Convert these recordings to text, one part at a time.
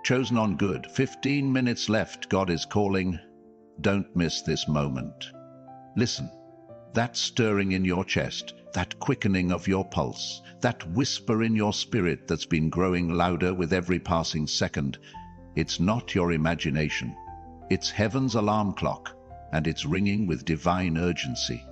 Chosen on good. 15 minutes left. God is calling. Don't miss this moment. Listen. That stirring in your chest, that quickening of your pulse, that whisper in your spirit that's been growing louder with every passing second, it's not your imagination. It's heaven's alarm clock, and it's ringing with divine urgency.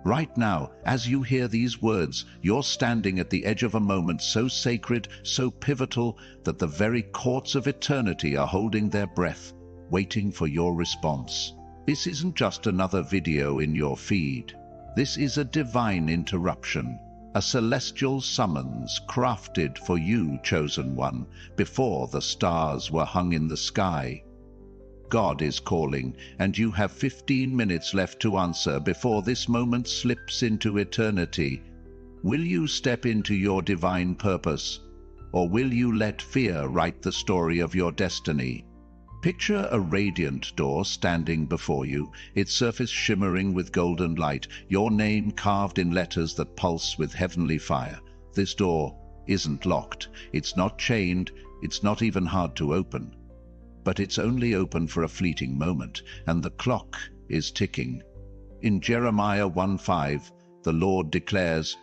Right now, as you hear these words, you're standing at the edge of a moment so sacred, so pivotal, that the very courts of eternity are holding their breath, waiting for your response. This isn't just another video in your feed. This is a divine interruption, a celestial summons crafted for you, chosen one, before the stars were hung in the sky. God is calling, and you have 15 minutes left to answer before this moment slips into eternity. Will you step into your divine purpose, or will you let fear write the story of your destiny? Picture a radiant door standing before you, its surface shimmering with golden light, your name carved in letters that pulse with heavenly fire. This door isn't locked, it's not chained, it's not even hard to open. But it's only open for a fleeting moment, and the clock is ticking. In Jeremiah 1:5, the Lord declares,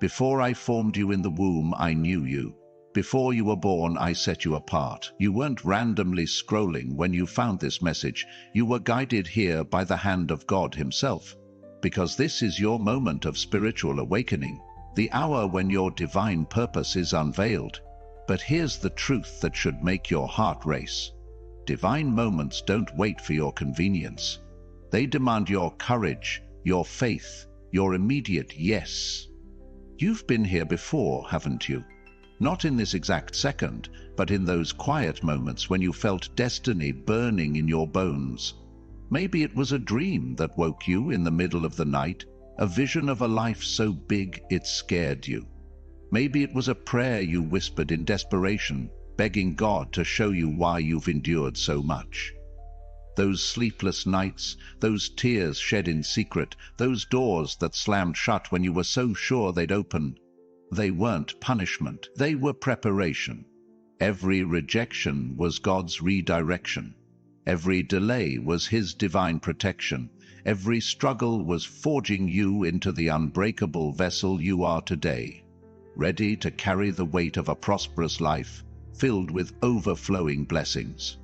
"Before I formed you in the womb, I knew you. Before you were born, I set you apart." You weren't randomly scrolling when you found this message. You were guided here by the hand of God Himself. Because this is your moment of spiritual awakening, the hour when your divine purpose is unveiled. But here's the truth that should make your heart race. Divine moments don't wait for your convenience. They demand your courage, your faith, your immediate yes. You've been here before, haven't you? Not in this exact second, but in those quiet moments when you felt destiny burning in your bones. Maybe it was a dream that woke you in the middle of the night, a vision of a life so big it scared you. Maybe it was a prayer you whispered in desperation, begging God to show you why you've endured so much. Those sleepless nights, those tears shed in secret, those doors that slammed shut when you were so sure they'd open, they weren't punishment, they were preparation. Every rejection was God's redirection. Every delay was His divine protection. Every struggle was forging you into the unbreakable vessel you are today, ready to carry the weight of a prosperous life, filled with overflowing blessings.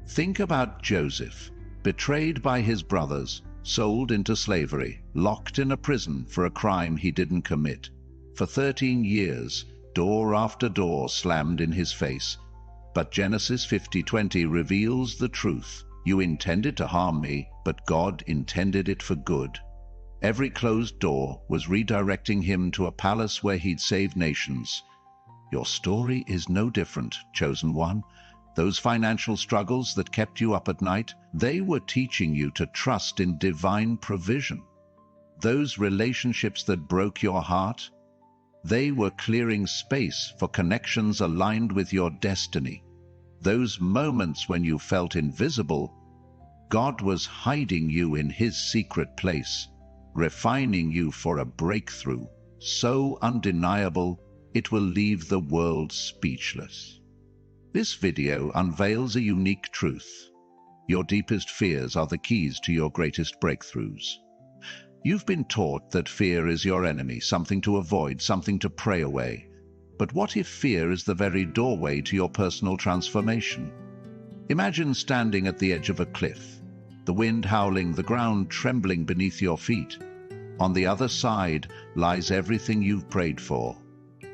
Think about Joseph, betrayed by his brothers, sold into slavery, locked in a prison for a crime he didn't commit. For 13 years, door after door slammed in his face. But Genesis 50:20 reveals the truth. You intended to harm me, but God intended it for good. Every closed door was redirecting him to a palace where he'd save nations. Your story is no different, chosen one. Those financial struggles that kept you up at night, they were teaching you to trust in divine provision. Those relationships that broke your heart, they were clearing space for connections aligned with your destiny. Those moments when you felt invisible, God was hiding you in His secret place, refining you for a breakthrough so undeniable it will leave the world speechless. This video unveils a unique truth. Your deepest fears are the keys to your greatest breakthroughs. You've been taught that fear is your enemy, something to avoid, something to pray away. But what if fear is the very doorway to your personal transformation? Imagine standing at the edge of a cliff, the wind howling, the ground trembling beneath your feet. On the other side lies everything you've prayed for: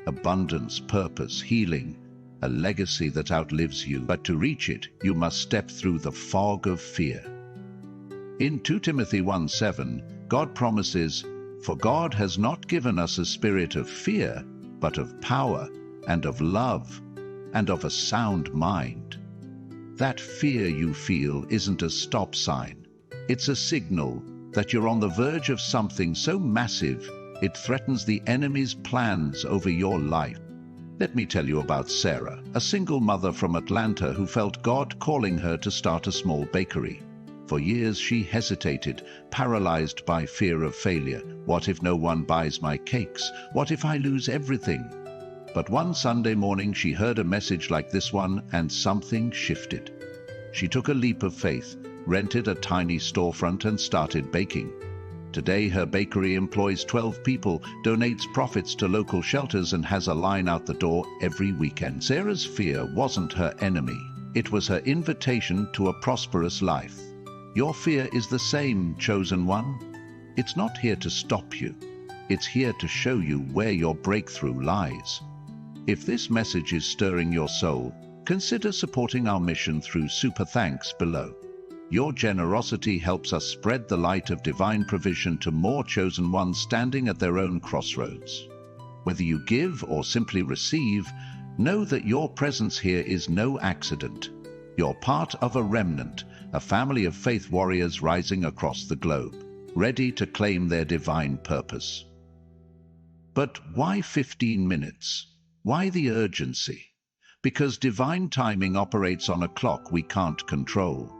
abundance, purpose, healing, a legacy that outlives you. But to reach it, you must step through the fog of fear. In 2 Timothy 1:7, God promises, "For God has not given us a spirit of fear, but of power and of love and of a sound mind." That fear you feel isn't a stop sign. It's a signal that you're on the verge of something so massive it threatens the enemy's plans over your life. Let me tell you about Sarah, a single mother from Atlanta who felt God calling her to start a small bakery. For years she hesitated, paralyzed by fear of failure. What if no one buys my cakes? What if I lose everything? But one Sunday morning she heard a message like this one, and something shifted. She took a leap of faith, rented a tiny storefront and started baking. Today her bakery employs 12 people, donates profits to local shelters and has a line out the door every weekend. Sarah's fear wasn't her enemy. It was her invitation to a prosperous life. Your fear is the same, chosen one. It's not here to stop you. It's here to show you where your breakthrough lies. If this message is stirring your soul, consider supporting our mission through Super Thanks below. Your generosity helps us spread the light of divine provision to more chosen ones standing at their own crossroads. Whether you give or simply receive, know that your presence here is no accident. You're part of a remnant, a family of faith warriors rising across the globe, ready to claim their divine purpose. But why 15 minutes? Why the urgency? Because divine timing operates on a clock we can't control.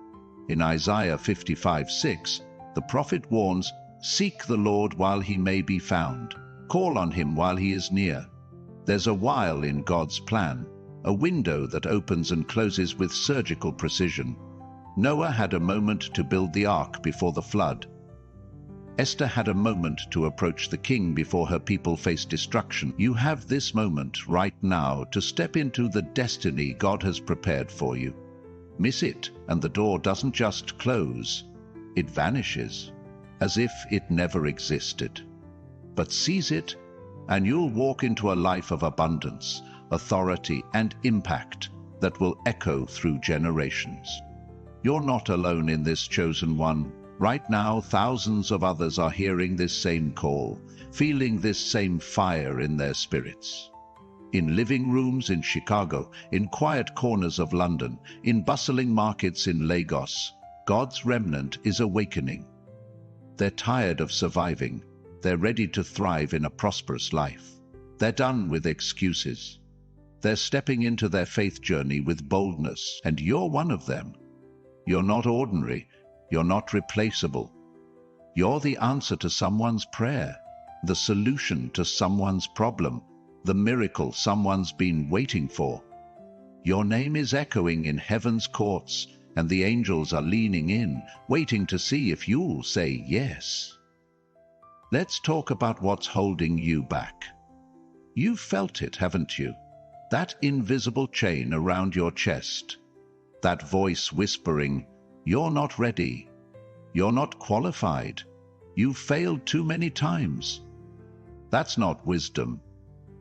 In Isaiah 55:6, the prophet warns, "Seek the Lord while he may be found. Call on him while he is near." There's a while in God's plan, a window that opens and closes with surgical precision. Noah had a moment to build the ark before the flood. Esther had a moment to approach the king before her people faced destruction. You have this moment right now to step into the destiny God has prepared for you. Miss it, and the door doesn't just close, it vanishes, as if it never existed. But seize it, and you'll walk into a life of abundance, authority, and impact that will echo through generations. You're not alone in this, chosen one. Right now, thousands of others are hearing this same call, feeling this same fire in their spirits. In living rooms in Chicago, in quiet corners of London, in bustling markets in Lagos, God's remnant is awakening. They're tired of surviving. They're ready to thrive in a prosperous life. They're done with excuses. They're stepping into their faith journey with boldness, and you're one of them. You're not ordinary. You're not replaceable. You're the answer to someone's prayer, the solution to someone's problem, the miracle someone's been waiting for. Your name is echoing in heaven's courts, and the angels are leaning in, waiting to see if you'll say yes. Let's talk about what's holding you back. You've felt it, haven't you? That invisible chain around your chest. That voice whispering, "You're not ready. You're not qualified. You've failed too many times." That's not wisdom.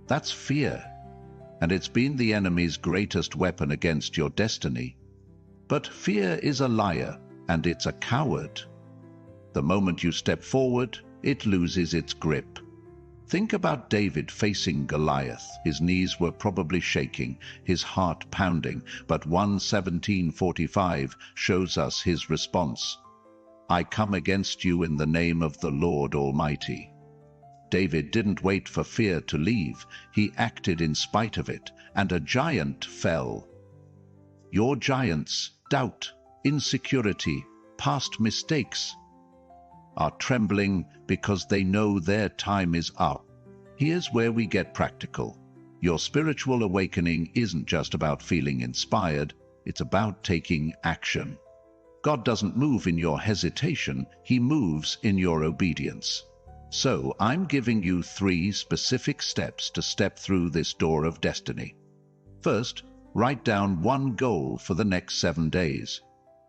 That's fear. And it's been the enemy's greatest weapon against your destiny. But fear is a liar, and it's a coward. The moment you step forward, it loses its grip. Think about David facing Goliath. His knees were probably shaking, his heart pounding, but 1:17:45 shows us his response. "I come against you in the name of the Lord Almighty." David didn't wait for fear to leave. He acted in spite of it, and a giant fell. Your giants, doubt, insecurity, past mistakes, are trembling because they know their time is up. Here's where we get practical. Your spiritual awakening isn't just about feeling inspired, it's about taking action. God doesn't move in your hesitation, He moves in your obedience. So I'm giving you 3 specific steps to step through this door of destiny. First, write down one goal for the next 7 days.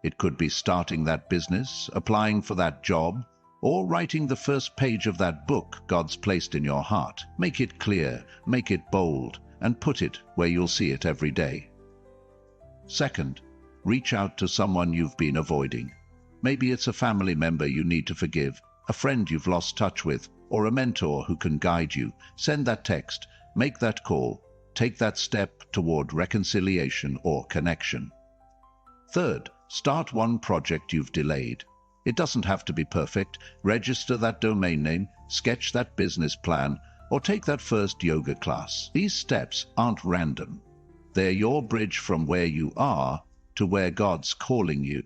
It could be starting that business, applying for that job, or writing the first page of that book God's placed in your heart. Make it clear, make it bold, and put it where you'll see it every day. Second, reach out to someone you've been avoiding. Maybe it's a family member you need to forgive, a friend you've lost touch with, or a mentor who can guide you. Send that text, make that call, take that step toward reconciliation or connection. Third, start one project you've delayed. It doesn't have to be perfect. Register that domain name, sketch that business plan, or take that first yoga class. These steps aren't random. They're your bridge from where you are to where God's calling you.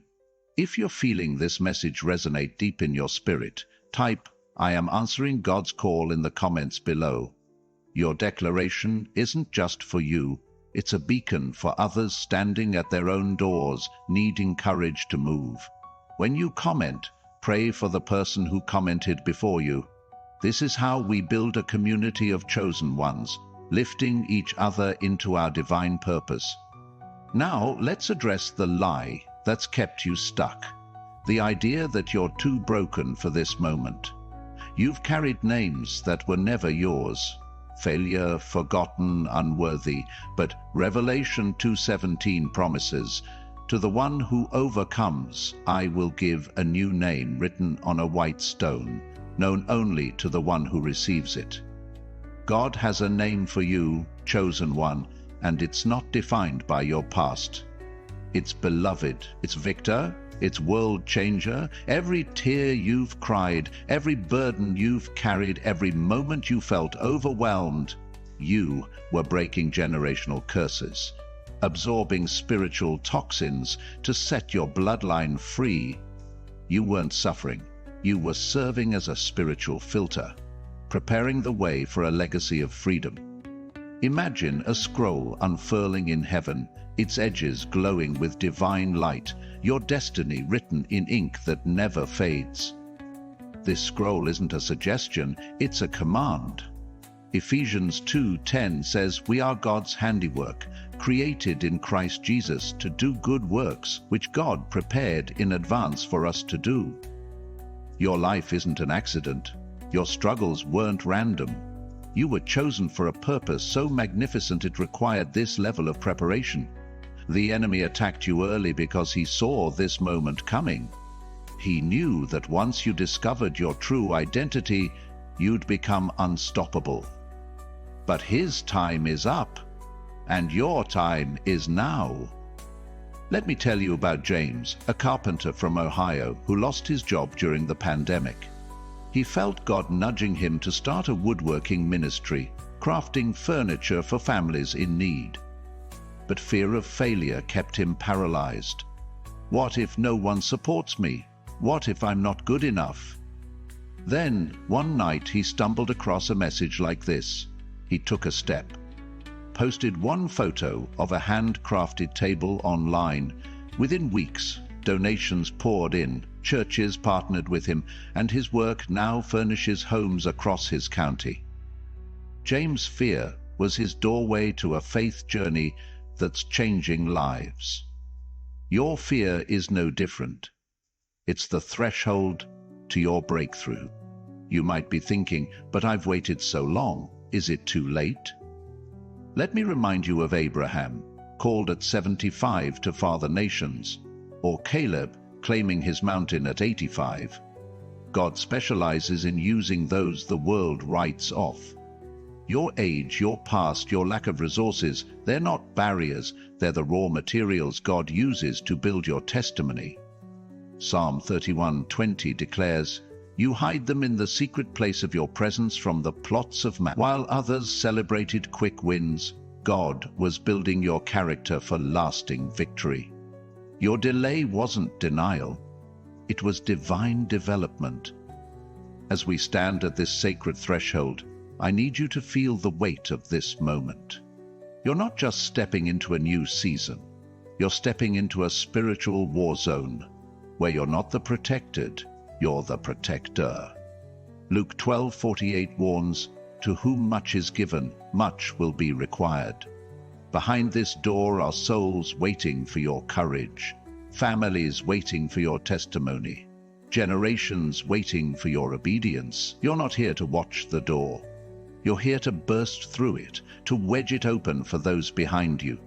If you're feeling this message resonate deep in your spirit, type, "I am answering God's call" in the comments below. Your declaration isn't just for you, it's a beacon for others standing at their own doors, needing courage to move. When you comment, pray for the person who commented before you. This is how we build a community of chosen ones, lifting each other into our divine purpose. Now, let's address the lie that's kept you stuck. The idea that you're too broken for this moment. You've carried names that were never yours. Failure, forgotten, unworthy. But Revelation 2:17 promises, "To the one who overcomes, I will give a new name written on a white stone, known only to the one who receives it." God has a name for you, chosen one, and it's not defined by your past. It's beloved, it's victor, it's world changer. Every tear you've cried, every burden you've carried, every moment you felt overwhelmed, you were breaking generational curses, absorbing spiritual toxins to set your bloodline free. You weren't suffering, you were serving as a spiritual filter, preparing the way for a legacy of freedom. Imagine a scroll unfurling in heaven, its edges glowing with divine light, your destiny written in ink that never fades. This scroll isn't a suggestion, it's a command. Ephesians 2:10 says, "We are God's handiwork, created in Christ Jesus to do good works, which God prepared in advance for us to do." Your life isn't an accident. Your struggles weren't random. You were chosen for a purpose so magnificent it required this level of preparation. The enemy attacked you early because he saw this moment coming. He knew that once you discovered your true identity, you'd become unstoppable. But his time is up, and your time is now. Let me tell you about James, a carpenter from Ohio who lost his job during the pandemic. He felt God nudging him to start a woodworking ministry, crafting furniture for families in need. But fear of failure kept him paralyzed. What if no one supports me? What if I'm not good enough? Then, one night, he stumbled across a message like this. He took a step, posted one photo of a handcrafted table online. Within weeks, donations poured in, churches partnered with him, and his work now furnishes homes across his county. James' fear was his doorway to a faith journey that's changing lives. Your fear is no different. It's the threshold to your breakthrough. You might be thinking, but I've waited so long. Is it too late? Let me remind you of Abraham, called at 75 to father nations, or Caleb, claiming his mountain at 85. God specializes in using those the world writes off. Your age, your past, your lack of resources, they're not barriers, they're the raw materials God uses to build your testimony. Psalm 31:20 declares, "You hide them in the secret place of your presence from the plots of man." While others celebrated quick wins, God was building your character for lasting victory. Your delay wasn't denial, it was divine development. As we stand at this sacred threshold, I need you to feel the weight of this moment. You're not just stepping into a new season, you're stepping into a spiritual war zone, where you're not the protected, you're the protector. Luke 12:48 warns, "To whom much is given, much will be required." Behind this door are souls waiting for your courage, families waiting for your testimony, generations waiting for your obedience. You're not here to watch the door. You're here to burst through it, to wedge it open for those behind you.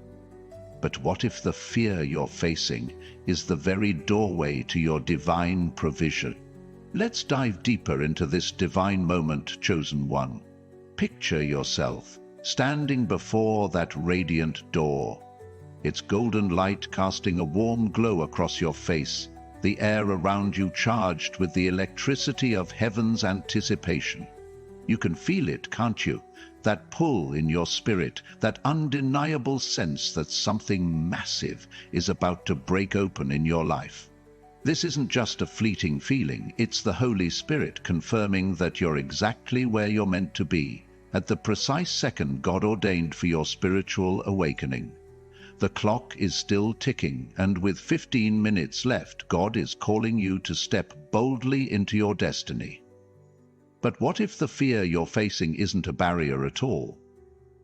But what if the fear you're facing is the very doorway to your divine provision? Let's dive deeper into this divine moment, chosen one. Picture yourself standing before that radiant door, its golden light casting a warm glow across your face, the air around you charged with the electricity of heaven's anticipation. You can feel it, can't you? That pull in your spirit, that undeniable sense that something massive is about to break open in your life. This isn't just a fleeting feeling, it's the Holy Spirit confirming that you're exactly where you're meant to be, at the precise second God ordained for your spiritual awakening. The clock is still ticking, and with 15 minutes left, God is calling you to step boldly into your destiny. But what if the fear you're facing isn't a barrier at all?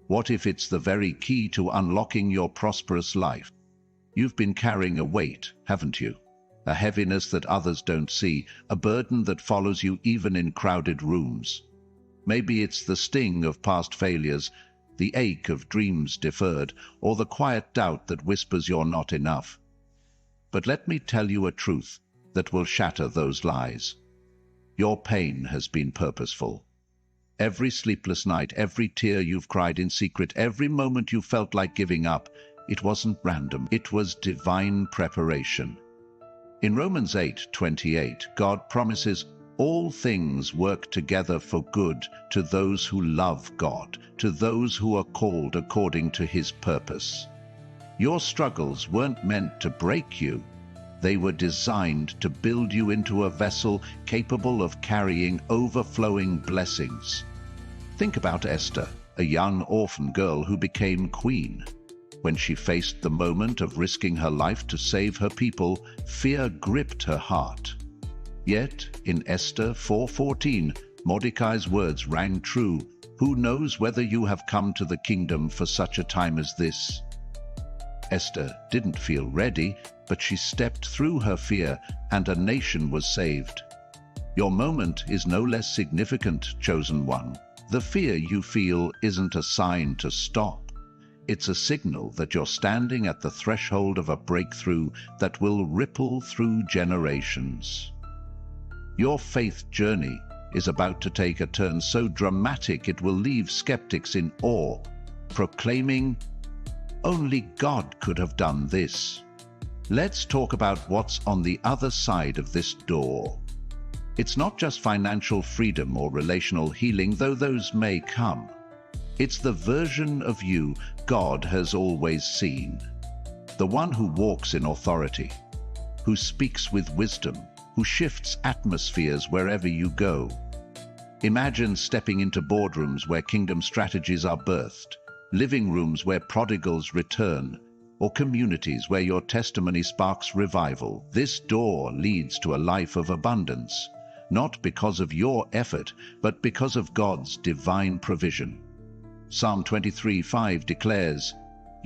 What if it's the very key to unlocking your prosperous life? You've been carrying a weight, haven't you? A heaviness that others don't see, a burden that follows you even in crowded rooms. Maybe it's the sting of past failures, the ache of dreams deferred, or the quiet doubt that whispers you're not enough. But let me tell you a truth that will shatter those lies. Your pain has been purposeful. Every sleepless night, every tear you've cried in secret, every moment you felt like giving up, it wasn't random, it was divine preparation. In Romans 8:28, God promises, "All things work together for good to those who love God, to those who are called according to His purpose." Your struggles weren't meant to break you. They were designed to build you into a vessel capable of carrying overflowing blessings. Think about Esther, a young orphan girl who became queen. When she faced the moment of risking her life to save her people, fear gripped her heart. Yet, in Esther 4:14, Mordecai's words rang true. "Who knows whether you have come to the kingdom for such a time as this?" Esther didn't feel ready, but she stepped through her fear, and a nation was saved. Your moment is no less significant, chosen one. The fear you feel isn't a sign to stop. It's a signal that you're standing at the threshold of a breakthrough that will ripple through generations. Your faith journey is about to take a turn so dramatic it will leave skeptics in awe, proclaiming, "Only God could have done this." Let's talk about what's on the other side of this door. It's not just financial freedom or relational healing, though those may come. It's the version of you God has always seen. The one who walks in authority, who speaks with wisdom, who shifts atmospheres wherever you go. Imagine stepping into boardrooms where kingdom strategies are birthed, living rooms where prodigals return, or communities where your testimony sparks revival. This door leads to a life of abundance, not because of your effort, but because of God's divine provision. Psalm 23:5 declares,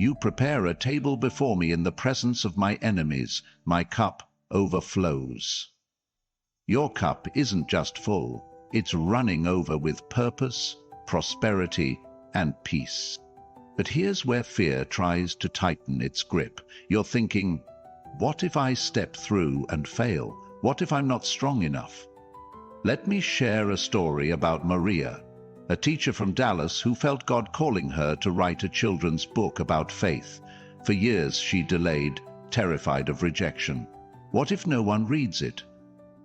"You prepare a table before me in the presence of my enemies. My cup overflows." Your cup isn't just full, it's running over with purpose, prosperity, and peace. But here's where fear tries to tighten its grip. You're thinking, what if I step through and fail? What if I'm not strong enough? Let me share a story about Maria, a teacher from Dallas who felt God calling her to write a children's book about faith. For years she delayed, terrified of rejection. What if no one reads it?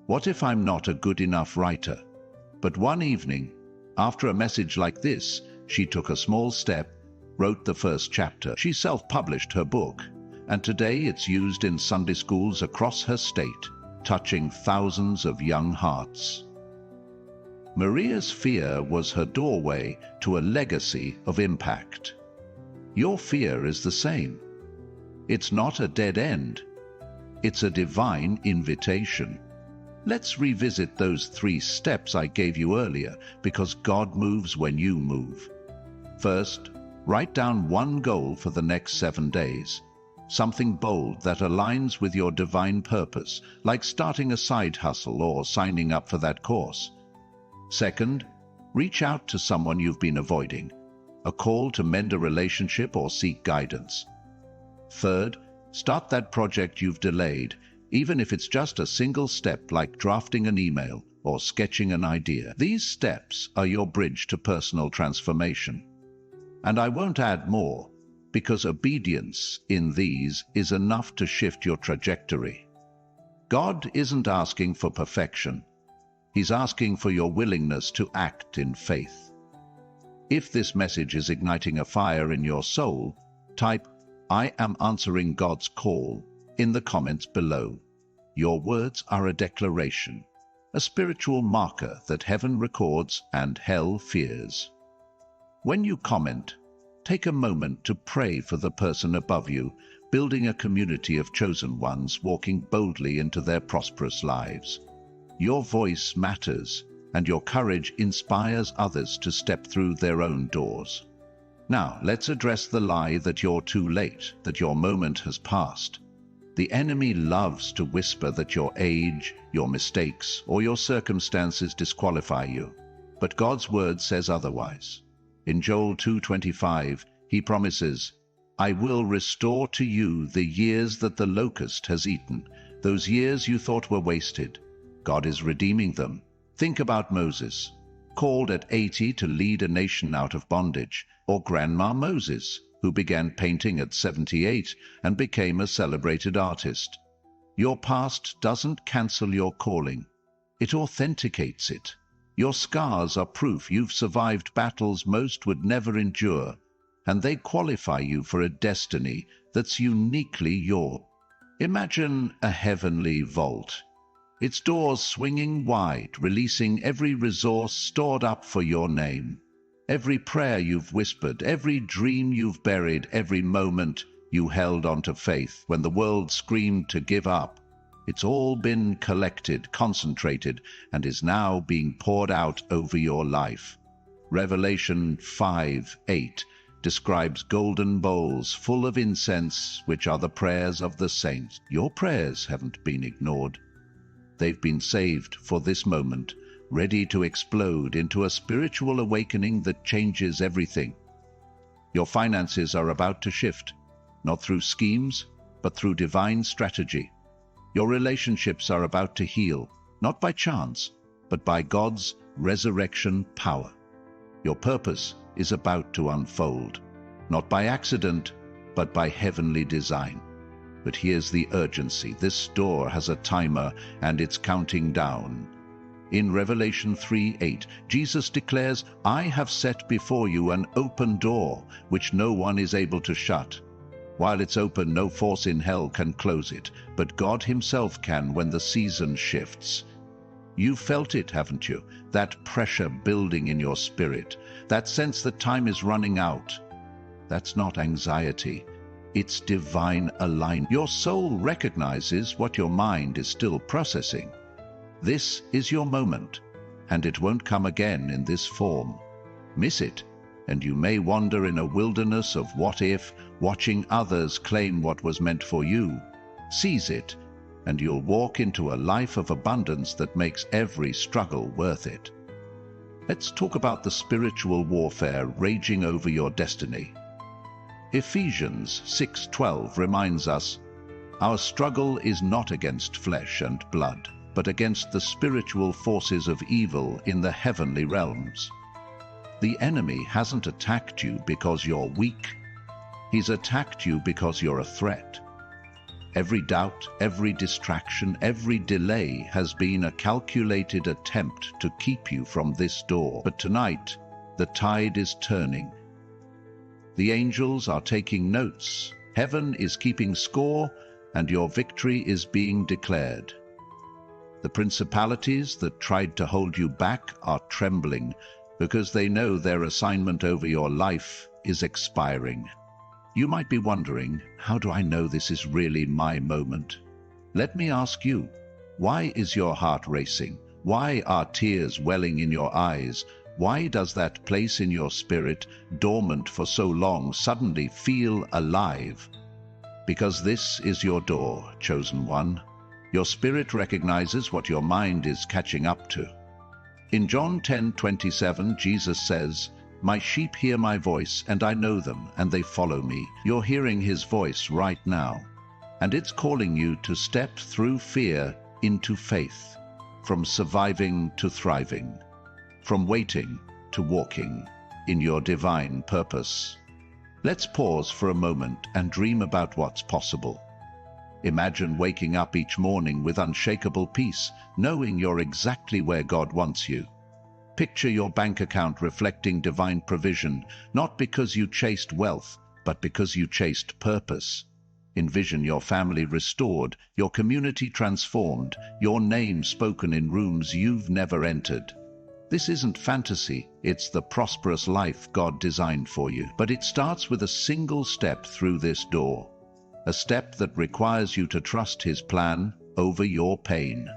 What if I'm not a good enough writer? But one evening, after a message like this, she took a small step, wrote the first chapter. She self-published her book, and today it's used in Sunday schools across her state, touching thousands of young hearts. Maria's fear was her doorway to a legacy of impact. Your fear is the same. It's not a dead end. It's a divine invitation. Let's revisit those 3 steps I gave you earlier, because God moves when you move. First, write down one goal for the next 7 days. Something bold that aligns with your divine purpose, like starting a side hustle or signing up for that course. Second, reach out to someone you've been avoiding, a call to mend a relationship or seek guidance. Third, start that project you've delayed, even if it's just a single step like drafting an email or sketching an idea. These steps are your bridge to personal transformation. And I won't add more, because obedience in these is enough to shift your trajectory. God isn't asking for perfection. He's asking for your willingness to act in faith. If this message is igniting a fire in your soul, type, "I am answering God's call," in the comments below. Your words are a declaration, a spiritual marker that heaven records and hell fears. When you comment, take a moment to pray for the person above you, building a community of chosen ones walking boldly into their prosperous lives. Your voice matters, and your courage inspires others to step through their own doors. Now, let's address the lie that you're too late, that your moment has passed. The enemy loves to whisper that your age, your mistakes, or your circumstances disqualify you. But God's word says otherwise. In Joel 2:25, he promises, "I will restore to you the years that the locust has eaten, those years you thought were wasted." God is redeeming them. Think about Moses, called at 80 to lead a nation out of bondage, or Grandma Moses, who began painting at 78 and became a celebrated artist. Your past doesn't cancel your calling. It authenticates it. Your scars are proof you've survived battles most would never endure, and they qualify you for a destiny that's uniquely yours. Imagine a heavenly vault, its doors swinging wide, releasing every resource stored up for your name. Every prayer you've whispered, every dream you've buried, every moment you held onto faith when the world screamed to give up. It's all been collected, concentrated, and is now being poured out over your life. Revelation 5:8 describes golden bowls full of incense, which are the prayers of the saints. Your prayers haven't been ignored. They've been saved for this moment, ready to explode into a spiritual awakening that changes everything. Your finances are about to shift, not through schemes, but through divine strategy. Your relationships are about to heal, not by chance, but by God's resurrection power. Your purpose is about to unfold, not by accident, but by heavenly design. But here's the urgency. This door has a timer, and it's counting down. In Revelation 3:8, Jesus declares, "I have set before you an open door, which no one is able to shut." While it's open, no force in hell can close it, but God himself can when the season shifts. You've felt it, haven't you? That pressure building in your spirit, that sense that time is running out. That's not anxiety. It's divine alignment. Your soul recognizes what your mind is still processing. This is your moment, and it won't come again in this form. Miss it, and you may wander in a wilderness of what if, watching others claim what was meant for you. Seize it, and you'll walk into a life of abundance that makes every struggle worth it. Let's talk about the spiritual warfare raging over your destiny. Ephesians 6:12 reminds us, "Our struggle is not against flesh and blood, but against the spiritual forces of evil in the heavenly realms." The enemy hasn't attacked you because you're weak. He's attacked you because you're a threat. Every doubt, every distraction, every delay has been a calculated attempt to keep you from this door. But tonight, the tide is turning. The angels are taking notes. Heaven is keeping score, and your victory is being declared. The principalities that tried to hold you back are trembling because they know their assignment over your life is expiring. You might be wondering, how do I know this is really my moment? Let me ask you, why is your heart racing? Why are tears welling in your eyes? Why does that place in your spirit, dormant for so long, suddenly feel alive? Because this is your door, chosen one. Your spirit recognizes what your mind is catching up to. In John 10:27, Jesus says, "My sheep hear my voice, and I know them, and they follow me." You're hearing his voice right now, and it's calling you to step through fear into faith, from surviving to thriving, from waiting to walking in your divine purpose. Let's pause for a moment and dream about what's possible. Imagine waking up each morning with unshakable peace, knowing you're exactly where God wants you. Picture your bank account reflecting divine provision, not because you chased wealth, but because you chased purpose. Envision your family restored, your community transformed, your name spoken in rooms you've never entered. This isn't fantasy, it's the prosperous life God designed for you. But it starts with a single step through this door. A step that requires you to trust His plan over your pain.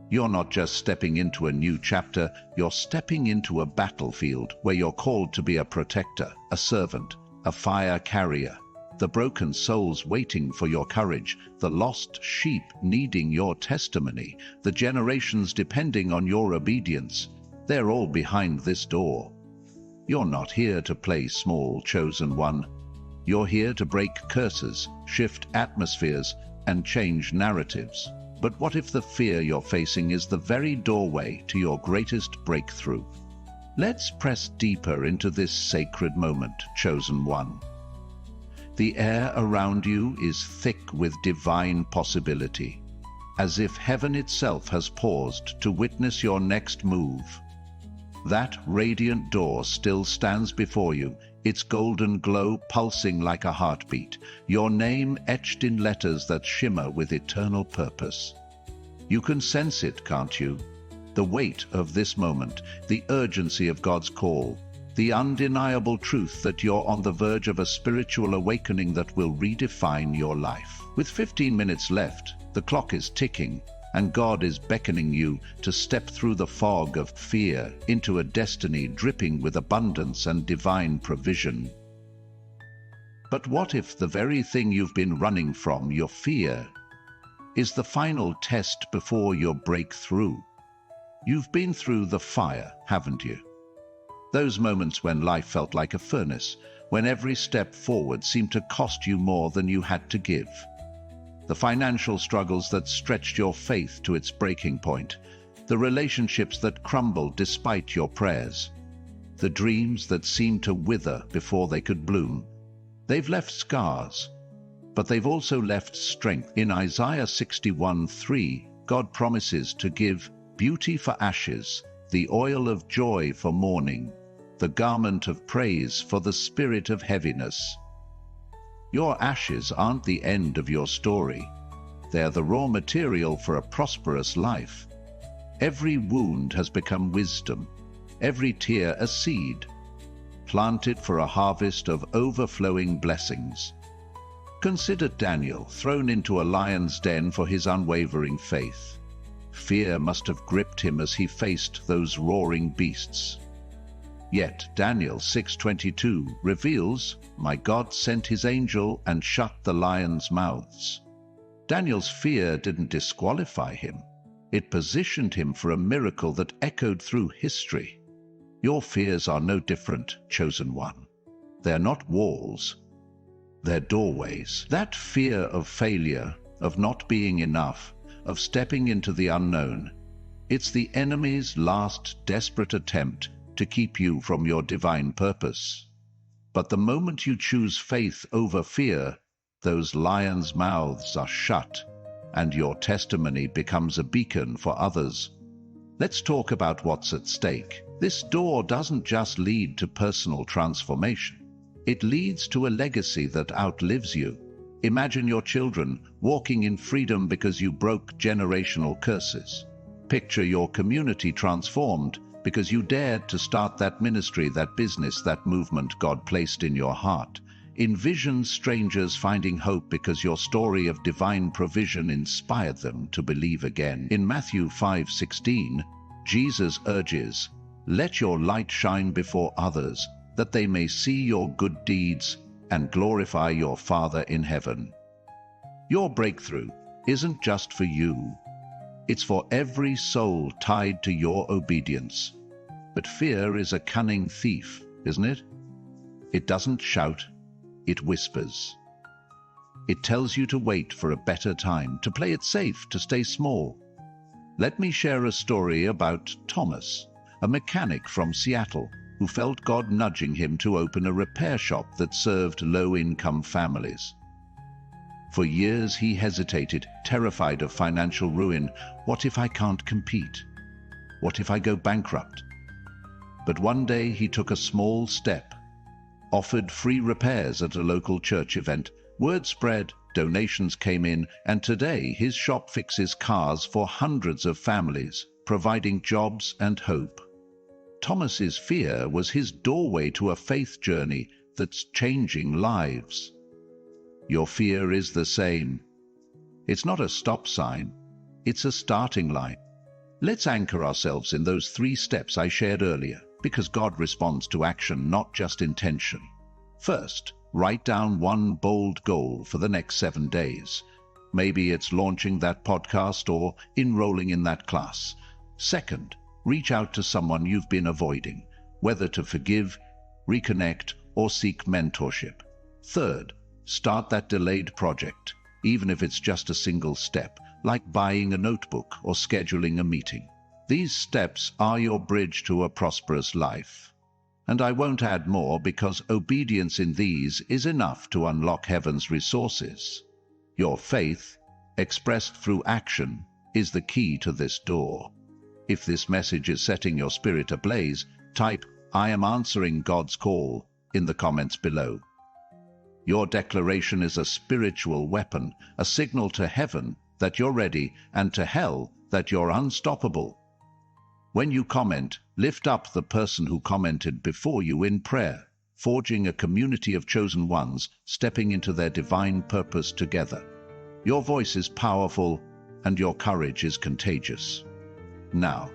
You're not just stepping into a new chapter, you're stepping into a battlefield where you're called to be a protector, a servant, a fire carrier. The broken souls waiting for your courage, the lost sheep needing your testimony, the generations depending on your obedience. They're all behind this door. You're not here to play small, chosen one. You're here to break curses, shift atmospheres, and change narratives. But what if the fear you're facing is the very doorway to your greatest breakthrough? Let's press deeper into this sacred moment, chosen one. The air around you is thick with divine possibility, as if heaven itself has paused to witness your next move. That radiant door still stands before you, its golden glow pulsing like a heartbeat, your name etched in letters that shimmer with eternal purpose. You can sense it, can't you? The weight of this moment, the urgency of God's call, the undeniable truth that you're on the verge of a spiritual awakening that will redefine your life. With 15 minutes left, the clock is ticking, and God is beckoning you to step through the fog of fear into a destiny dripping with abundance and divine provision. But what if the very thing you've been running from, your fear, is the final test before your breakthrough? You've been through the fire, haven't you? Those moments when life felt like a furnace, when every step forward seemed to cost you more than you had to give. The financial struggles that stretched your faith to its breaking point, the relationships that crumbled despite your prayers, the dreams that seemed to wither before they could bloom. They've left scars, but they've also left strength. In Isaiah 61:3, God promises to give beauty for ashes, the oil of joy for mourning, the garment of praise for the spirit of heaviness. Your ashes aren't the end of your story. They're the raw material for a prosperous life. Every wound has become wisdom, every tear a seed, planted for a harvest of overflowing blessings. Consider Daniel, thrown into a lion's den for his unwavering faith. Fear must have gripped him as he faced those roaring beasts. Yet Daniel 6:22 reveals, "My God sent his angel and shut the lions' mouths." Daniel's fear didn't disqualify him. It positioned him for a miracle that echoed through history. Your fears are no different, chosen one. They're not walls. They're doorways. That fear of failure, of not being enough, of stepping into the unknown, it's the enemy's last desperate attempt to keep you from your divine purpose. But the moment you choose faith over fear, those lions' mouths are shut, and your testimony becomes a beacon for others. Let's talk about what's at stake. This door doesn't just lead to personal transformation. It leads to a legacy that outlives you. Imagine your children walking in freedom because you broke generational curses. Picture your community transformed because you dared to start that ministry, that business, that movement God placed in your heart. Envision strangers finding hope because your story of divine provision inspired them to believe again. In Matthew 5:16, Jesus urges, "Let your light shine before others, that they may see your good deeds and glorify your Father in heaven." Your breakthrough isn't just for you. It's for every soul tied to your obedience. But fear is a cunning thief, isn't it? It doesn't shout, it whispers. It tells you to wait for a better time, to play it safe, to stay small. Let me share a story about Thomas, a mechanic from Seattle, who felt God nudging him to open a repair shop that served low-income families. For years he hesitated, terrified of financial ruin. What if I can't compete? What if I go bankrupt? But one day he took a small step, offered free repairs at a local church event. Word spread, donations came in, and today his shop fixes cars for hundreds of families, providing jobs and hope. Thomas's fear was his doorway to a faith journey that's changing lives. Your fear is the same. It's not a stop sign, it's a starting line. Let's anchor ourselves in those 3 steps I shared earlier, because God responds to action, not just intention. First, write down one bold goal for the next 7 days. Maybe it's launching that podcast or enrolling in that class. Second, reach out to someone you've been avoiding, whether to forgive, reconnect, or seek mentorship. Third, start that delayed project, even if it's just a single step, like buying a notebook or scheduling a meeting. These steps are your bridge to a prosperous life. And I won't add more, because obedience in these is enough to unlock heaven's resources. Your faith, expressed through action, is the key to this door. If this message is setting your spirit ablaze, type "I am answering God's call" in the comments below. Your declaration is a spiritual weapon, a signal to heaven that you're ready, and to hell that you're unstoppable. When you comment, lift up the person who commented before you in prayer, forging a community of chosen ones, stepping into their divine purpose together. Your voice is powerful, and your courage is contagious. Now,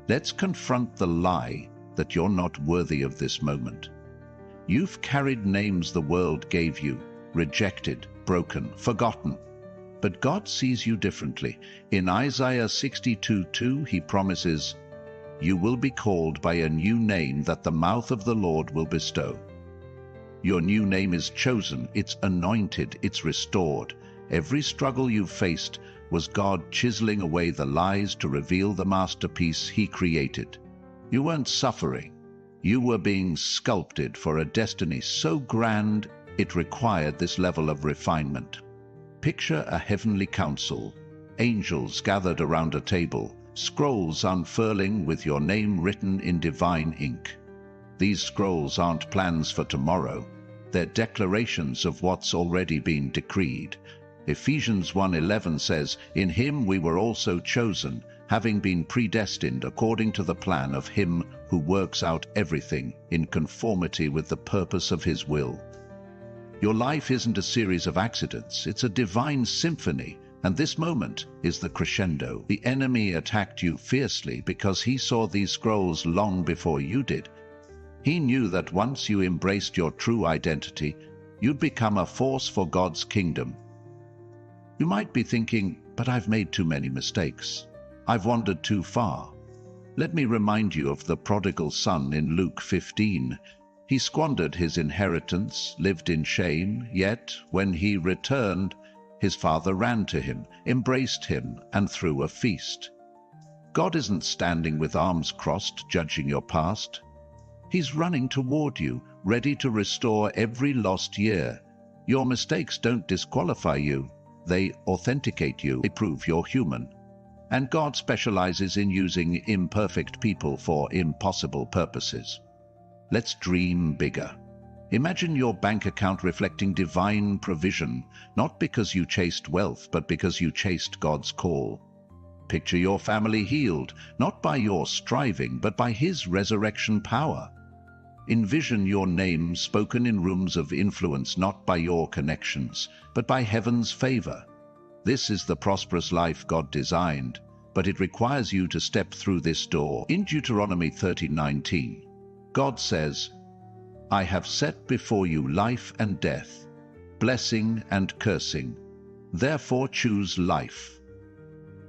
let's confront the lie that you're not worthy of this moment. You've carried names the world gave you, rejected, broken, forgotten. But God sees you differently. In Isaiah 62:2, he promises, "You will be called by a new name that the mouth of the Lord will bestow." Your new name is chosen, it's anointed, it's restored. Every struggle you've faced was God chiseling away the lies to reveal the masterpiece he created. You weren't suffering. You were being sculpted for a destiny so grand it required this level of refinement. Picture a heavenly council, angels gathered around a table, scrolls unfurling with your name written in divine ink. These scrolls aren't plans for tomorrow, they're declarations of what's already been decreed. Ephesians 1:11 says, "In him we were also chosen, having been predestined according to the plan of him who works out everything in conformity with the purpose of his will." Your life isn't a series of accidents, it's a divine symphony, and this moment is the crescendo. The enemy attacked you fiercely because he saw these scrolls long before you did. He knew that once you embraced your true identity, you'd become a force for God's kingdom. You might be thinking, "But I've made too many mistakes. I've wandered too far." Let me remind you of the prodigal son in Luke 15. He squandered his inheritance, lived in shame, yet when he returned, his father ran to him, embraced him, and threw a feast. God isn't standing with arms crossed, judging your past. He's running toward you, ready to restore every lost year. Your mistakes don't disqualify you. They authenticate you. They prove you're human. And God specializes in using imperfect people for impossible purposes. Let's dream bigger. Imagine your bank account reflecting divine provision, not because you chased wealth, but because you chased God's call. Picture your family healed, not by your striving, but by his resurrection power. Envision your name spoken in rooms of influence, not by your connections, but by heaven's favor. This is the prosperous life God designed, but it requires you to step through this door. In Deuteronomy 30:19, God says, "I have set before you life and death, blessing and cursing. Therefore choose life."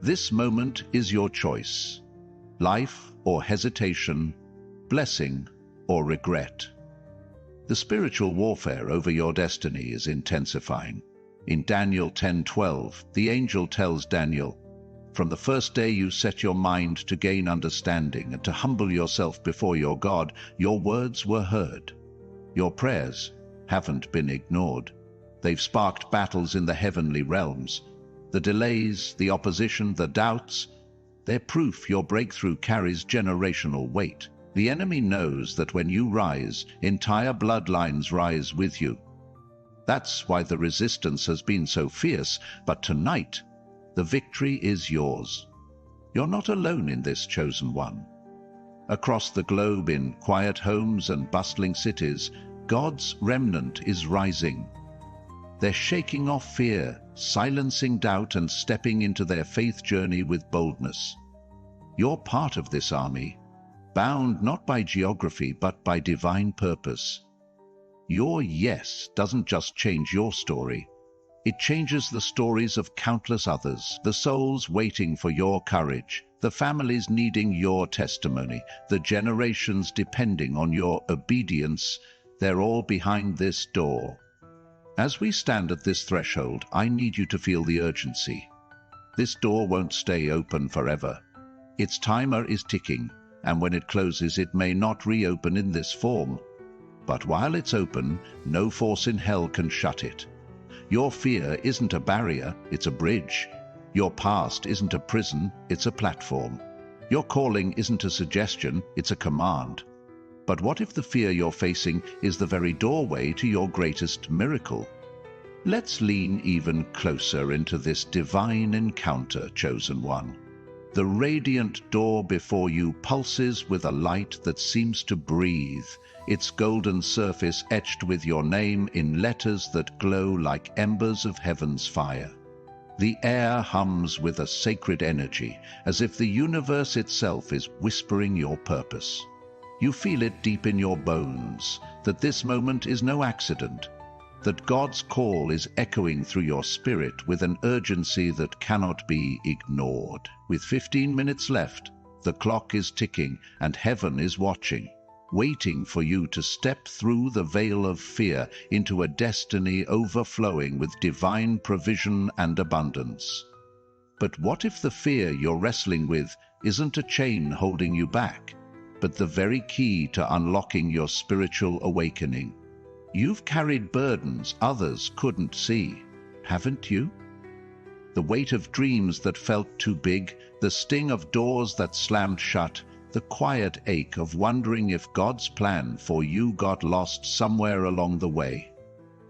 This moment is your choice. Life or hesitation, blessing or regret. The spiritual warfare over your destiny is intensifying. In Daniel 10:12, the angel tells Daniel, "From the first day you set your mind to gain understanding and to humble yourself before your God, your words were heard. Your prayers haven't been ignored. They've sparked battles in the heavenly realms. The delays, the opposition, the doubts, they're proof your breakthrough carries generational weight. The enemy knows that when you rise, entire bloodlines rise with you. That's why the resistance has been so fierce, but tonight, the victory is yours. You're not alone in this, chosen one. Across the globe, in quiet homes and bustling cities, God's remnant is rising. They're shaking off fear, silencing doubt, and stepping into their faith journey with boldness. You're part of this army, bound not by geography but by divine purpose. Your yes doesn't just change your story. It changes the stories of countless others, the souls waiting for your courage, the families needing your testimony, the generations depending on your obedience. They're all behind this door. As we stand at this threshold, I need you to feel the urgency. This door won't stay open forever. Its timer is ticking, and when it closes, it may not reopen in this form. But while it's open, no force in hell can shut it. Your fear isn't a barrier, it's a bridge. Your past isn't a prison, it's a platform. Your calling isn't a suggestion, it's a command. But what if the fear you're facing is the very doorway to your greatest miracle? Let's lean even closer into this divine encounter, chosen one. The radiant door before you pulses with a light that seems to breathe, its golden surface etched with your name in letters that glow like embers of heaven's fire. The air hums with a sacred energy, as if the universe itself is whispering your purpose. You feel it deep in your bones, that this moment is no accident, that God's call is echoing through your spirit with an urgency that cannot be ignored. With 15 minutes left, the clock is ticking and heaven is watching, waiting for you to step through the veil of fear into a destiny overflowing with divine provision and abundance. But what if the fear you're wrestling with isn't a chain holding you back, but the very key to unlocking your spiritual awakening? You've carried burdens others couldn't see, haven't you? The weight of dreams that felt too big, the sting of doors that slammed shut, the quiet ache of wondering if God's plan for you got lost somewhere along the way.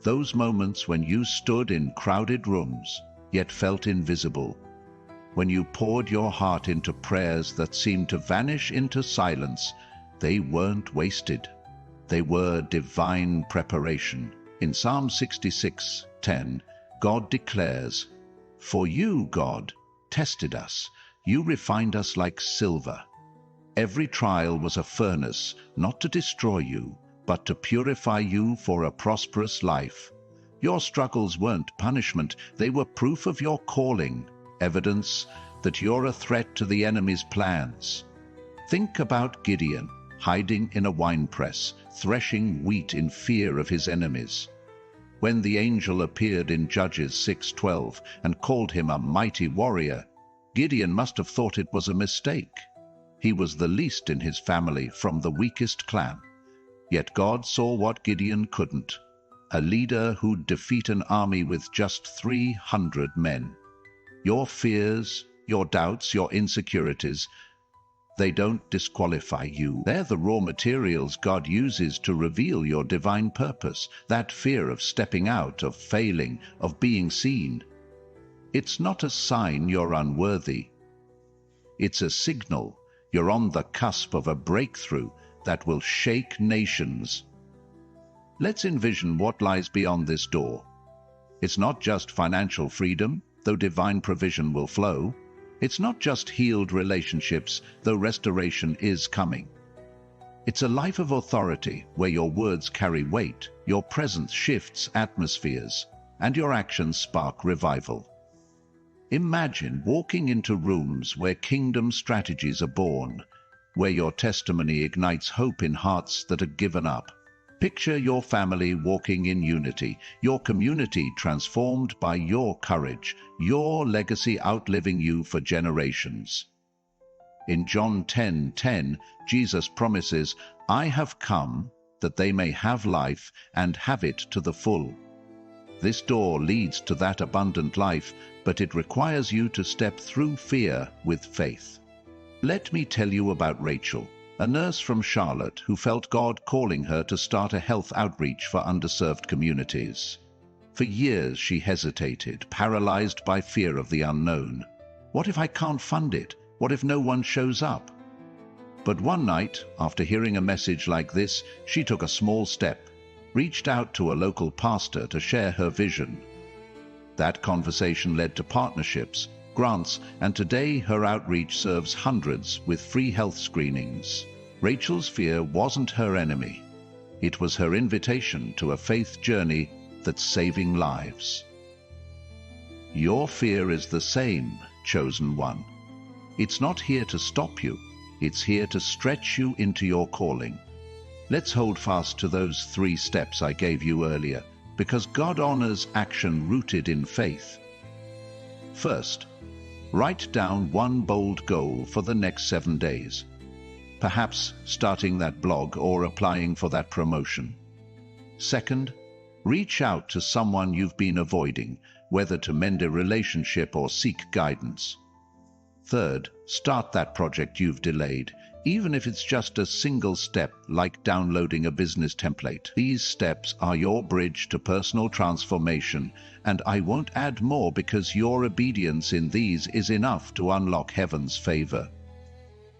Those moments when you stood in crowded rooms, yet felt invisible. When you poured your heart into prayers that seemed to vanish into silence, they weren't wasted. They were divine preparation. In Psalm 66:10, God declares, "For you, God, tested us. You refined us like silver." Every trial was a furnace, not to destroy you, but to purify you for a prosperous life. Your struggles weren't punishment, they were proof of your calling, evidence that you're a threat to the enemy's plans. Think about Gideon, hiding in a winepress, threshing wheat in fear of his enemies. When the angel appeared in Judges 6:12 and called him a mighty warrior, Gideon must have thought it was a mistake. He was the least in his family, from the weakest clan. Yet God saw what Gideon couldn't, a leader who'd defeat an army with just 300 men. Your fears, your doubts, your insecurities, they don't disqualify you. They're the raw materials God uses to reveal your divine purpose, that fear of stepping out, of failing, of being seen. It's not a sign you're unworthy. It's a signal you're on the cusp of a breakthrough that will shake nations. Let's envision what lies beyond this door. It's not just financial freedom, though divine provision will flow. It's not just healed relationships, though restoration is coming. It's a life of authority where your words carry weight, your presence shifts atmospheres, and your actions spark revival. Imagine walking into rooms where kingdom strategies are born, where your testimony ignites hope in hearts that are given up. Picture your family walking in unity, your community transformed by your courage, your legacy outliving you for generations. In John 10:10, Jesus promises, "I have come that they may have life and have it to the full." This door leads to that abundant life, but it requires you to step through fear with faith. Let me tell you about Rachel, a nurse from Charlotte who felt God calling her to start a health outreach for underserved communities. For years she hesitated, paralyzed by fear of the unknown. What if I can't fund it? What if no one shows up? But one night, after hearing a message like this, she took a small step, reached out to a local pastor to share her vision. That conversation led to partnerships, grants, and today her outreach serves hundreds with free health screenings. Rachel's fear wasn't her enemy. It was her invitation to a faith journey that's saving lives. Your fear is the same, chosen one. It's not here to stop you. It's here to stretch you into your calling. Let's hold fast to those 3 steps I gave you earlier, because God honors action rooted in faith. First, write down one bold goal for the next 7 days. Perhaps starting that blog or applying for that promotion. Second, reach out to someone you've been avoiding, whether to mend a relationship or seek guidance. Third, start that project you've delayed, even if it's just a single step like downloading a business template. These steps are your bridge to personal transformation, and I won't add more because your obedience in these is enough to unlock heaven's favor.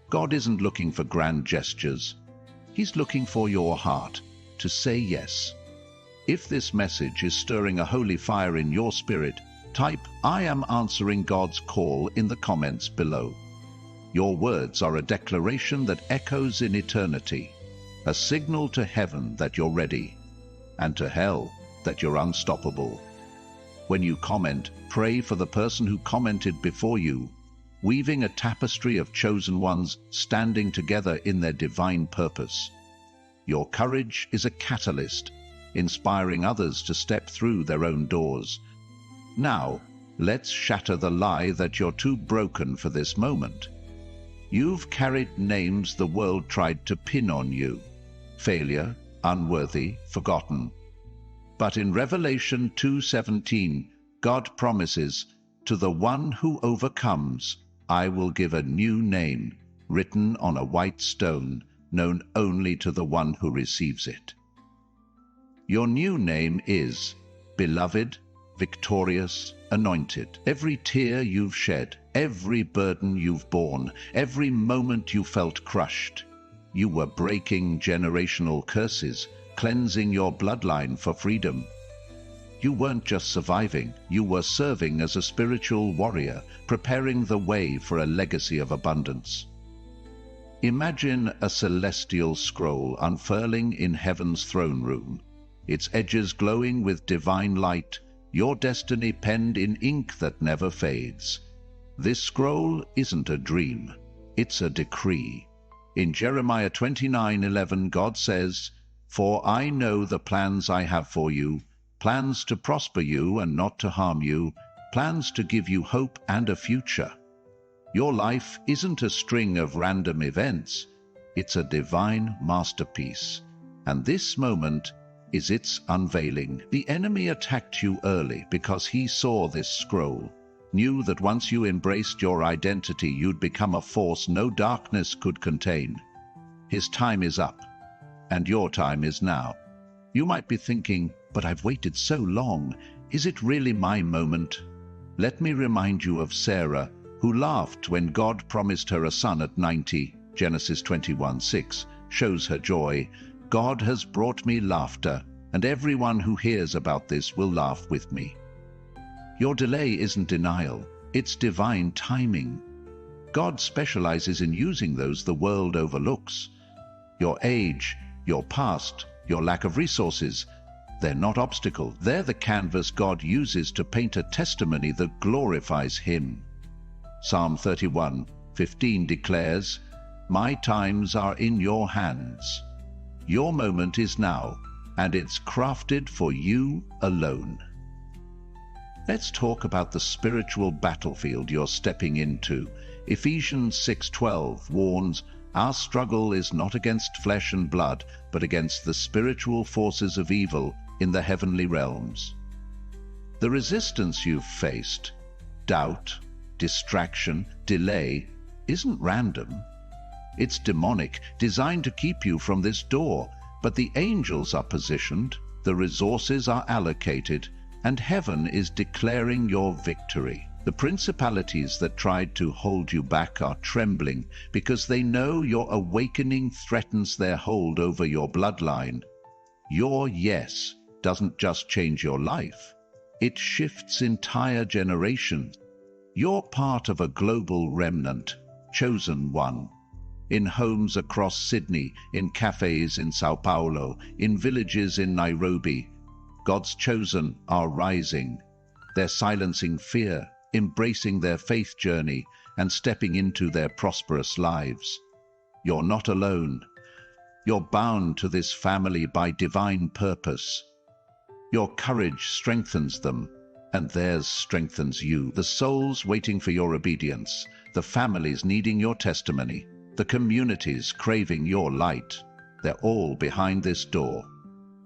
God isn't looking for grand gestures. He's looking for your heart to say yes. If this message is stirring a holy fire in your spirit, type "I am answering God's call" in the comments below. Your words are a declaration that echoes in eternity, a signal to heaven that you're ready, and to hell that you're unstoppable. When you comment, pray for the person who commented before you, weaving a tapestry of chosen ones standing together in their divine purpose. Your courage is a catalyst, inspiring others to step through their own doors. Now, let's shatter the lie that you're too broken for this moment. You've carried names the world tried to pin on you: failure, unworthy, forgotten. But in Revelation 2:17, God promises, "To the one who overcomes, I will give a new name, written on a white stone, known only to the one who receives it." Your new name is Beloved, Victorious, Anointed. Every tear you've shed, every burden you've borne, every moment you felt crushed, you were breaking generational curses, cleansing your bloodline for freedom. You weren't just surviving, you were serving as a spiritual warrior, preparing the way for a legacy of abundance. Imagine a celestial scroll unfurling in heaven's throne room, its edges glowing with divine light, your destiny penned in ink that never fades. This scroll isn't a dream, it's a decree. In Jeremiah 29:11, God says, "For I know the plans I have for you, plans to prosper you and not to harm you, plans to give you hope and a future." Your life isn't a string of random events, it's a divine masterpiece. And this moment is its unveiling. The enemy attacked you early because he saw this scroll, knew that once you embraced your identity, you'd become a force no darkness could contain. His time is up, and your time is now. You might be thinking, "But I've waited so long. Is it really my moment?" Let me remind you of Sarah, who laughed when God promised her a son at 90. Genesis 21:6 shows her joy. God has brought me laughter, and everyone who hears about this will laugh with me. Your delay isn't denial, it's divine timing. God specializes in using those the world overlooks. Your age, your past, your lack of resources, they're not obstacles. They're the canvas God uses to paint a testimony that glorifies Him. Psalm 31:15 declares, "My times are in your hands." Your moment is now, and it's crafted for you alone. Let's talk about the spiritual battlefield you're stepping into. Ephesians 6:12 warns, "Our struggle is not against flesh and blood, but against the spiritual forces of evil in the heavenly realms." The resistance you've faced, doubt, distraction, delay, isn't random. It's demonic, designed to keep you from this door, but the angels are positioned, the resources are allocated, and heaven is declaring your victory. The principalities that tried to hold you back are trembling because they know your awakening threatens their hold over your bloodline. Your yes doesn't just change your life. It shifts entire generations. You're part of a global remnant, chosen one. In homes across Sydney, in cafes in Sao Paulo, in villages in Nairobi, God's chosen are rising. They're silencing fear, embracing their faith journey, and stepping into their prosperous lives. You're not alone. You're bound to this family by divine purpose. Your courage strengthens them, and theirs strengthens you. The souls waiting for your obedience, the families needing your testimony, the communities craving your light. They're all behind this door.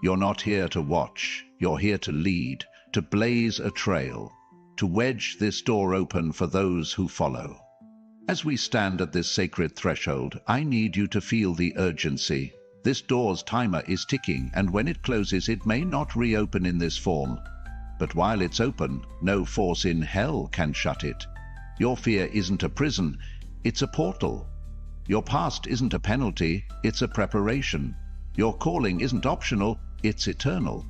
You're not here to watch. You're here to lead, to blaze a trail, to wedge this door open for those who follow. As we stand at this sacred threshold, I need you to feel the urgency. This door's timer is ticking, and when it closes, it may not reopen in this form. But while it's open, no force in hell can shut it. Your fear isn't a prison, it's a portal. Your past isn't a penalty, it's a preparation. Your calling isn't optional, it's eternal.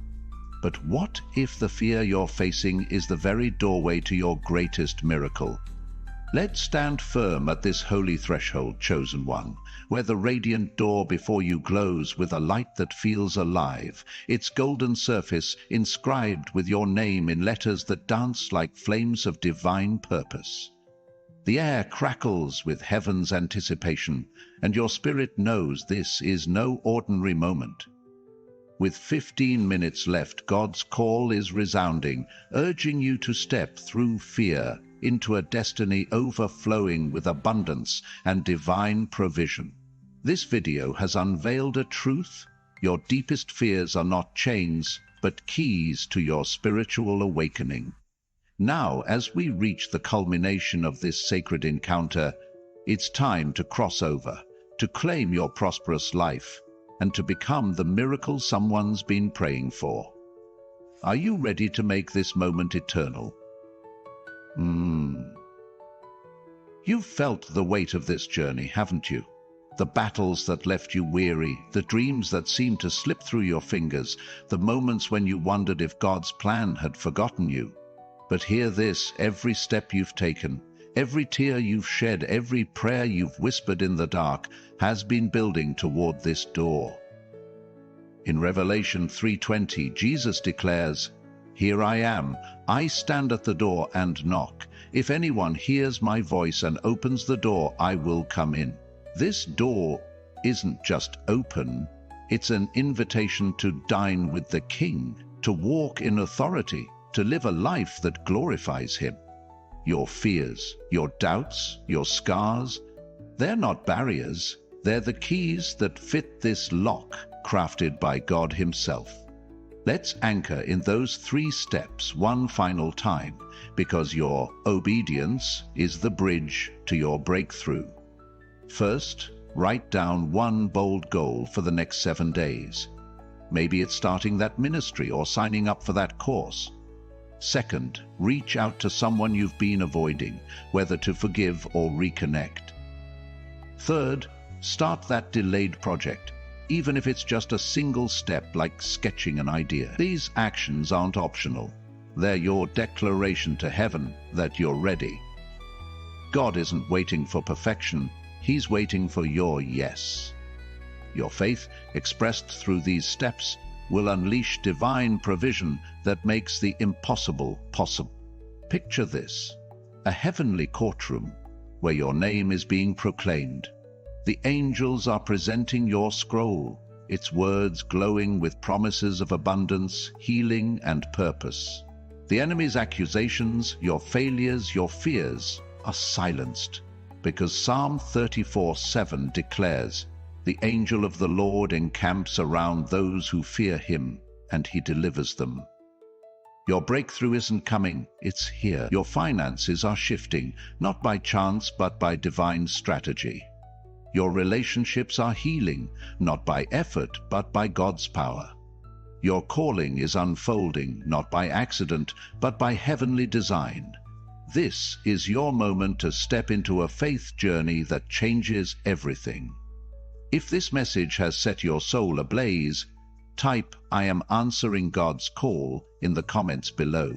But what if the fear you're facing is the very doorway to your greatest miracle? Let's stand firm at this holy threshold, chosen one, where the radiant door before you glows with a light that feels alive, its golden surface inscribed with your name in letters that dance like flames of divine purpose. The air crackles with heaven's anticipation, and your spirit knows this is no ordinary moment. With 15 minutes left, God's call is resounding, urging you to step through fear into a destiny overflowing with abundance and divine provision. This video has unveiled a truth. Your deepest fears are not chains, but keys to your spiritual awakening. Now, as we reach the culmination of this sacred encounter, it's time to cross over, to claim your prosperous life, and to become the miracle someone's been praying for. Are you ready to make this moment eternal? You've felt the weight of this journey, haven't you? The battles that left you weary, the dreams that seemed to slip through your fingers, the moments when you wondered if God's plan had forgotten you. But hear this, every step you've taken, every tear you've shed, every prayer you've whispered in the dark has been building toward this door. In Revelation 3:20, Jesus declares, "Here I am, I stand at the door and knock. If anyone hears my voice and opens the door, I will come in." This door isn't just open, it's an invitation to dine with the King, to walk in authority, to live a life that glorifies Him. Your fears, your doubts, your scars, they're not barriers. They're the keys that fit this lock crafted by God Himself. Let's anchor in those 3 steps one final time, because your obedience is the bridge to your breakthrough. First, write down one bold goal for the next 7 days. Maybe it's starting that ministry or signing up for that course. Second, reach out to someone you've been avoiding, whether to forgive or reconnect. Third, start that delayed project, even if it's just a single step like sketching an idea. These actions aren't optional. They're your declaration to heaven that you're ready. God isn't waiting for perfection. He's waiting for your yes. Your faith, expressed through these steps, will unleash divine provision that makes the impossible possible. Picture this: a heavenly courtroom where your name is being proclaimed. The angels are presenting your scroll, its words glowing with promises of abundance, healing, and purpose. The enemy's accusations, your failures, your fears are silenced, because Psalm 34:7 declares, "The angel of the Lord encamps around those who fear Him, and He delivers them." Your breakthrough isn't coming, it's here. Your finances are shifting, not by chance but by divine strategy. Your relationships are healing, not by effort but by God's power. Your calling is unfolding, not by accident but by heavenly design. This is your moment to step into a faith journey that changes everything. If this message has set your soul ablaze, type "I am answering God's call" in the comments below.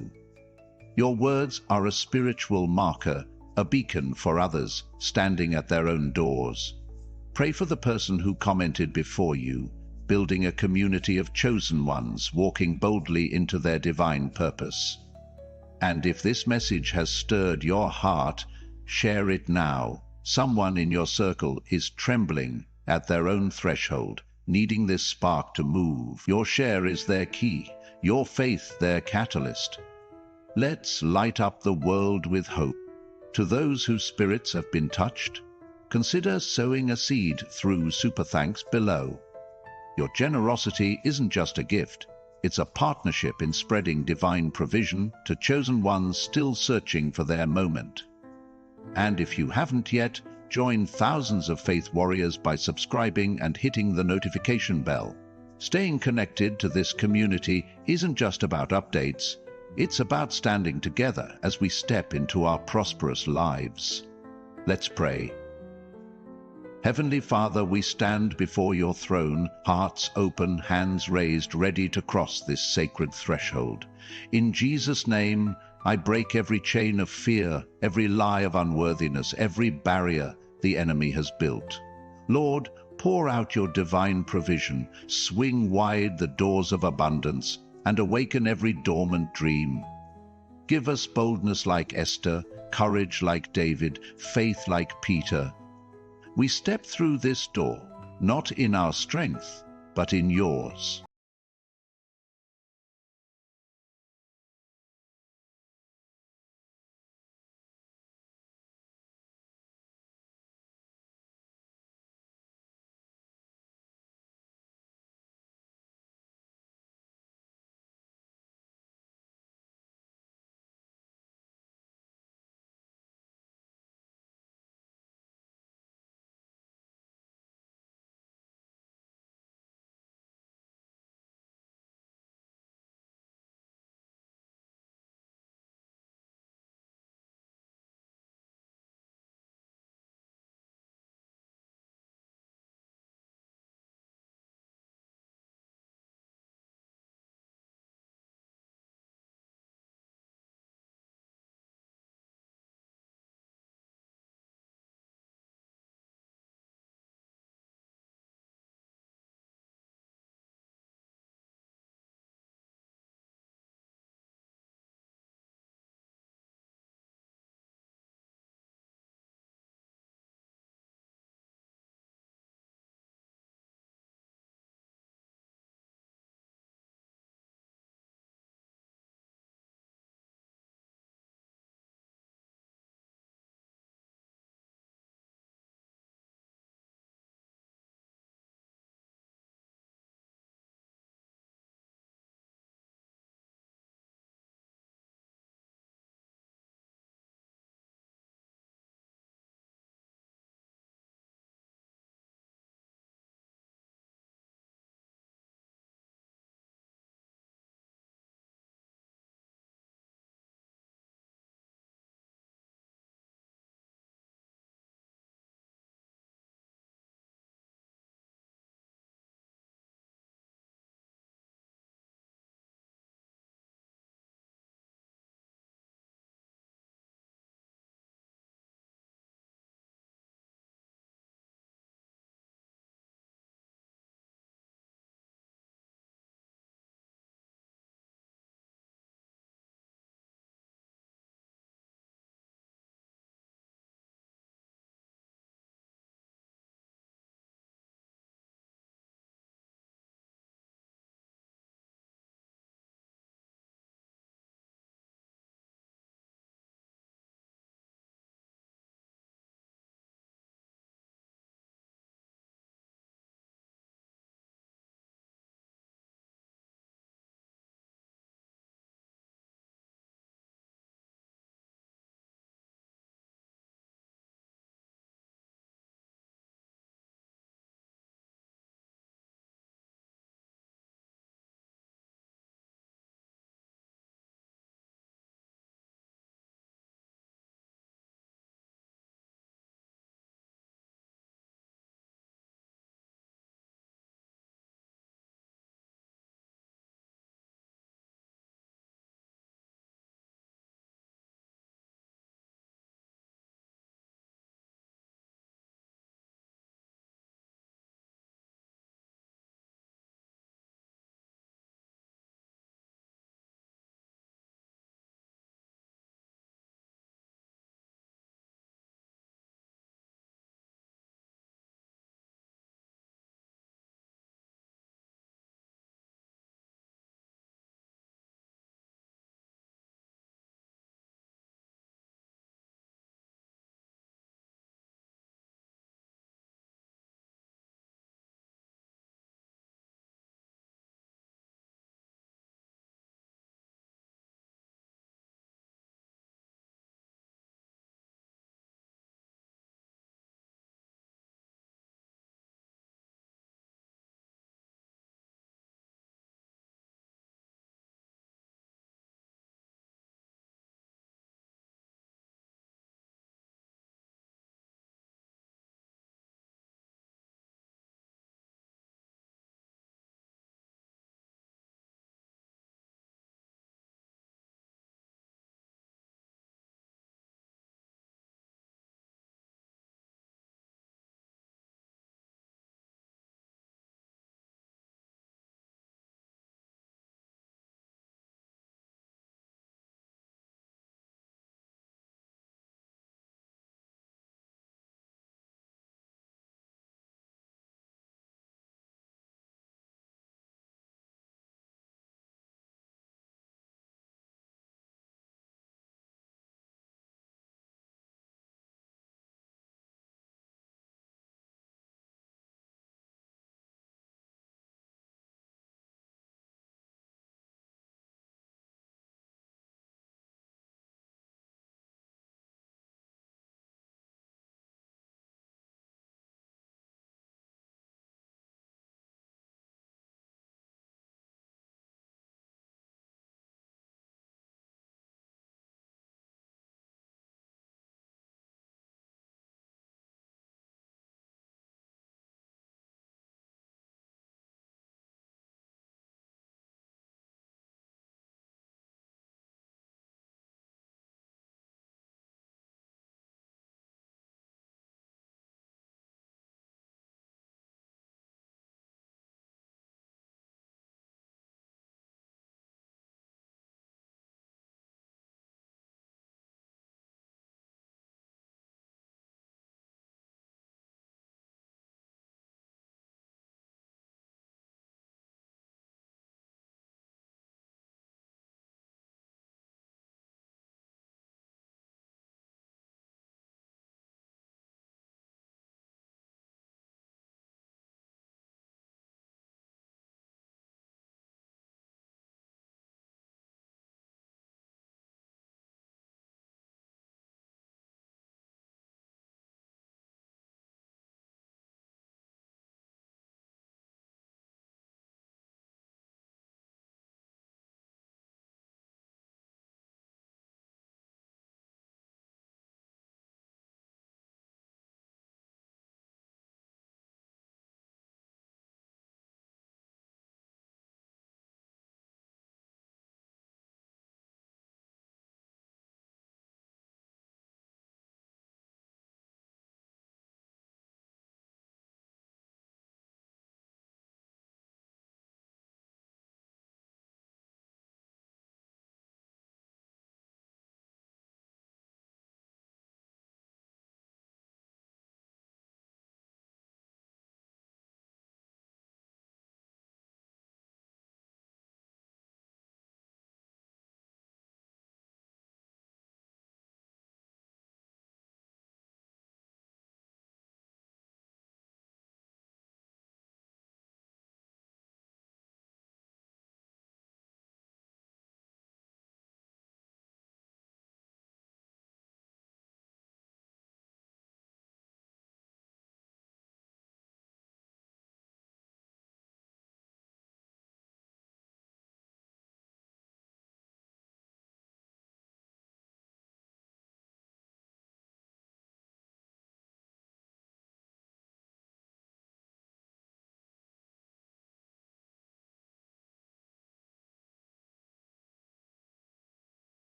Your words are a spiritual marker, a beacon for others standing at their own doors. Pray for the person who commented before you, building a community of chosen ones walking boldly into their divine purpose. And if this message has stirred your heart, share it now. Someone in your circle is trembling at their own threshold, needing this spark to move. Your share is their key, your faith their catalyst. Let's light up the world with hope. To those whose spirits have been touched, consider sowing a seed through Super Thanks below. Your generosity isn't just a gift, it's a partnership in spreading divine provision to chosen ones still searching for their moment. And if you haven't yet, join thousands of faith warriors by subscribing and hitting the notification bell. Staying connected to this community isn't just about updates, it's about standing together as we step into our prosperous lives. Let's pray. Heavenly Father, we stand before your throne, hearts open, hands raised, ready to cross this sacred threshold. In Jesus' name, I break every chain of fear, every lie of unworthiness, every barrier the enemy has built. Lord, pour out your divine provision, swing wide the doors of abundance, and awaken every dormant dream. Give us boldness like Esther, courage like David, faith like Peter. We step through this door, not in our strength, but in yours.